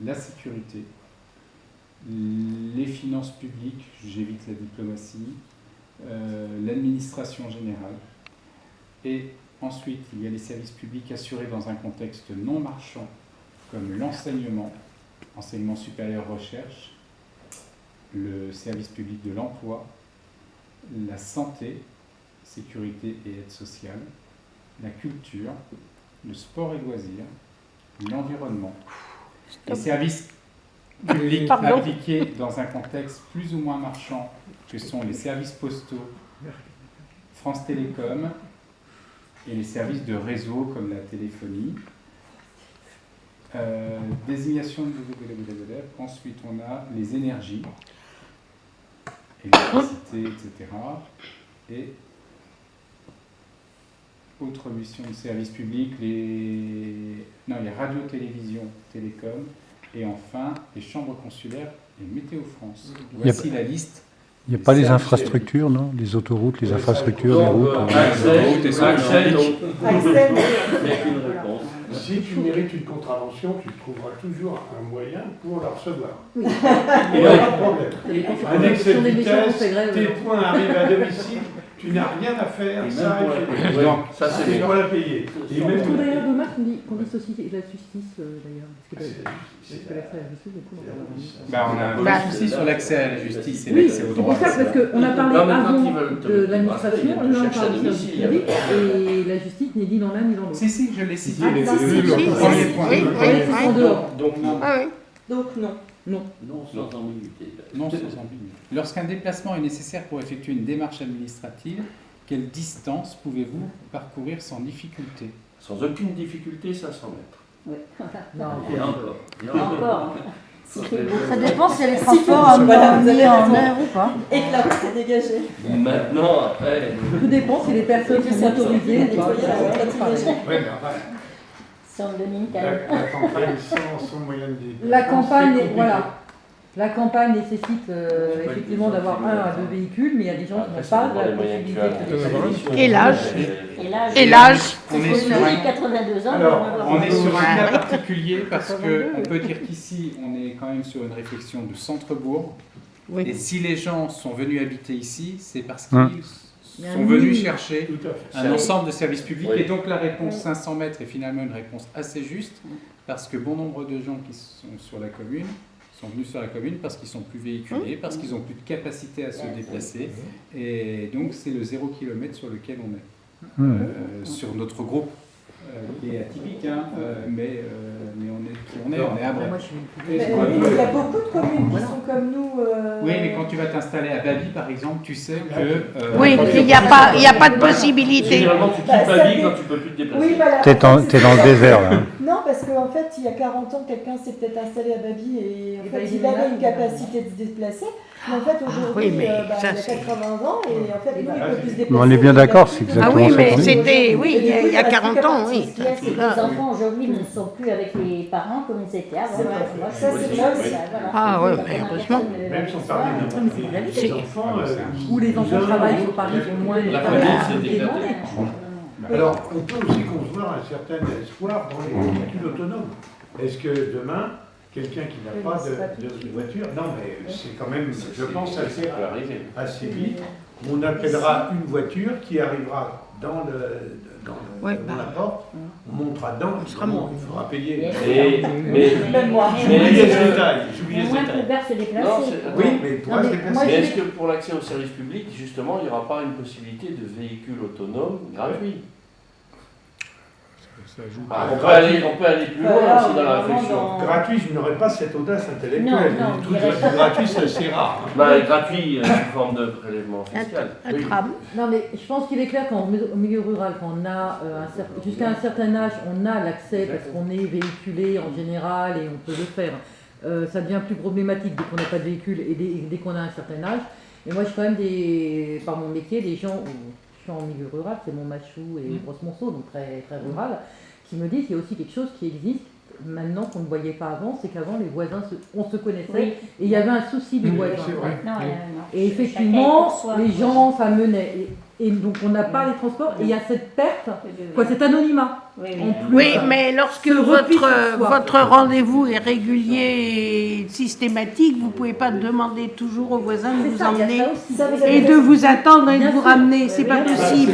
la sécurité, les finances publiques, j'évite la diplomatie, l'administration générale. Et ensuite, il y a les services publics assurés dans un contexte non marchand, comme l'enseignement, enseignement supérieur recherche, le service public de l'emploi, la santé, sécurité et aide sociale, la culture, le sport et loisirs, l'environnement, les services publics appliqués dans un contexte plus ou moins marchand, que sont les services postaux, France Télécom, et les services de réseau comme la téléphonie. Désignation de... Ensuite, on a les énergies, électricité, etc. Et autres missions de service public, les radio, télévision, télécom, et enfin les chambres consulaires et Météo France. Voici la liste. Il n'y a pas les infrastructures, non? Les autoroutes, les infrastructures, les routes. Si tu mérites une contravention, tu trouveras toujours un moyen pour la recevoir. Il n'y a pas de problème. Un excès de vitesse, tes points arrivent à domicile, tu n'as rien à faire, ça c'est quoi la payer. Et même tout d'ailleurs dommage qu'on dissocie la justice d'ailleurs. On a un vrai souci sur l'accès à la justice et oui, l'accès au droit. C'est pour ça parce qu'on a parlé avant de l'administration, là on parle du service public et la justice n'est ni dans l'un ni dans l'autre. Si, je l'ai cité. Oui. Donc non. Non, sans ambiguïté. Non, sans ambiguïté. Lorsqu'un déplacement est nécessaire pour effectuer une démarche administrative, quelle distance pouvez-vous parcourir sans difficulté? Sans aucune difficulté, 500 mètres. Oui. Et encore. Ça dépend si les transports mis en air ou pas. Et que la route est dégagée. Maintenant, après... Tout dépend si les personnes sont autorisées ou pas. Sur le La campagne sans moyen de dire. La campagne, voilà. La campagne nécessite effectivement d'avoir un à deux véhicules, mais il y a des gens qui n'ont pas la possibilité de... Et l'âge. Et l'âge. On est sur un... 82 ans. On est sur un cas particulier parce qu'on peut dire qu'ici, on est quand même sur une réflexion de centre-bourg. Oui. Et si les gens sont venus habiter ici, c'est parce qu'ils sont venus chercher un ensemble de services publics. Et donc la réponse 500 mètres est finalement une réponse assez juste parce que bon nombre de gens qui sont sur la commune sont venus sur la commune parce qu'ils sont plus véhiculés, parce qu'ils ont plus de capacité à se déplacer. Et donc c'est le 0 km sur lequel on est. Sur notre groupe qui est atypique, mais on est qui on est à Bray. Il y a beaucoup de communes qui sont comme nous. Oui, mais quand tu vas t'installer à Babi, par exemple, tu sais que... Oui, il n'y a pas de possibilité. Généralement, tu quittes ta vie quand tu ne peux plus te déplacer. Oui, voilà. T'es dans le désert, là. Non, parce qu'en fait, il y a 40 ans, quelqu'un s'est peut-être installé à Babi et en fait, il avait une capacité de se déplacer. Mais en fait, aujourd'hui, il a 80 ans et en fait, il peut plus se déplacer. On est bien d'accord, c'est exactement ça. Ah oui, mais c'était, il y a 40 ans, oui. Ce qu'il y a, c'est que les enfants aujourd'hui ne sont plus avec les parents comme ils étaient avant. Ça, c'est clair. Ah oui, mais heureusement. Même sans parler des enfants, Où les enfants travaillent sur Paris, au moins les La parents famille, sont c'est demandés. Alors, on peut aussi concevoir un certain espoir dans les véhicules autonomes. Est-ce que demain, quelqu'un qui n'a pas de voiture, non mais c'est quand même, je pense, assez vite, on appellera une voiture qui arrivera dans la porte, on montera dedans, il faudra payer. Même moi. J'oubliais ce détail. Mais moins pouvoir se déplacer. Oui, mais il pourra se déplacer. Mais est-ce que pour l'accès au service public, justement, il n'y aura pas une possibilité de véhicule autonome gratuit? On peut aller plus loin aussi dans la réflexion. Gratuit, je n'aurais pas cette audace intellectuelle. Tout gratuit, c'est assez rare. Gratuit, sous forme de prélèvement fiscal. Un tram. Non, mais je pense qu'il est clair qu'au milieu rural, quand on a jusqu'à un certain âge, on a l'accès parce qu'on est véhiculé en général et on peut le faire. Ça devient plus problématique dès qu'on n'a pas de véhicule et dès qu'on a un certain âge. Et moi, je suis quand même par mon métier, des gens où je suis en milieu rural, c'est Montmachou et Grosse-Monceau, donc très, très rural, qui me disent qu'il y a aussi quelque chose qui existe maintenant qu'on ne voyait pas avant, c'est qu'avant les voisins, on se connaissait et il y avait un souci des voisins. C'est vrai. Non, Et effectivement, les gens s'amenaient. Et donc on n'a pas les transports et il y a cette perte, quoi, cet anonymat. En plus, Oui, mais lorsque Ce repli sur soi. votre rendez-vous est régulier et systématique, vous ne pouvez pas demander toujours au voisin de C'est vous ça, il y a emmener ça aussi. Ça, vous avez et de raison. vous attendre et de Bien vous sûr. ramener. C'est pas Bien sûr. possible.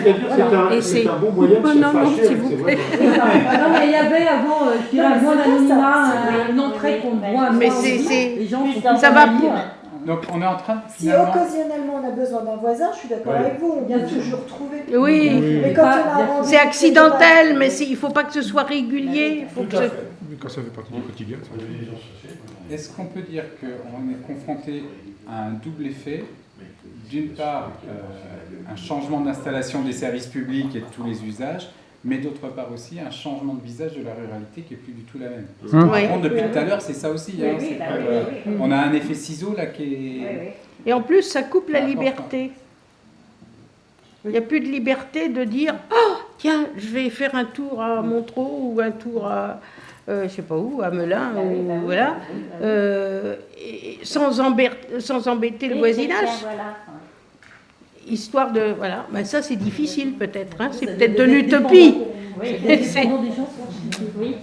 Et C'est un bon moyen de se Non, non, fâcher s'il avec vous ses plaît. voisins. Non, mais il y avait avant, je dirais, Non, mais moins c'est vrai, d'anonymat, ça. une entrée qu'on voit. Mais moins c'est- au bout. c'est- Les gens Juste sont un Ça va bon pour- avis. Donc on est en train Si finalement. occasionnellement on a besoin d'un voisin, je suis d'accord Ouais. avec vous, on Bien peut sûr. toujours trouver. Oui, Mais quand on a un rendez-vous, c'est accidentel, mais il ne faut pas que ce soit régulier. Il faut que ce- Quand ça fait partie du quotidien. Est-ce qu'on peut dire qu'on est confronté à un double effet? D'une part, un changement d'installation des services publics et de tous les usages, mais d'autre part aussi un changement de visage de la ruralité qui est plus du tout la même. Oui. Par contre, depuis tout à l'heure, c'est ça aussi. hein, c'est pas, on a un effet ciseau là qui est... Et en plus, ça coupe la Important. liberté. Il n'y a plus de liberté de dire « Oh, tiens, je vais faire un tour à Montreux ou un tour à, je sais pas où, à Melun, ou voilà, et sans embêter le voisinage. Histoire de... Voilà, ben ça c'est difficile peut-être, hein. C'est peut-être de l'utopie. Dépendant des gens. Oui,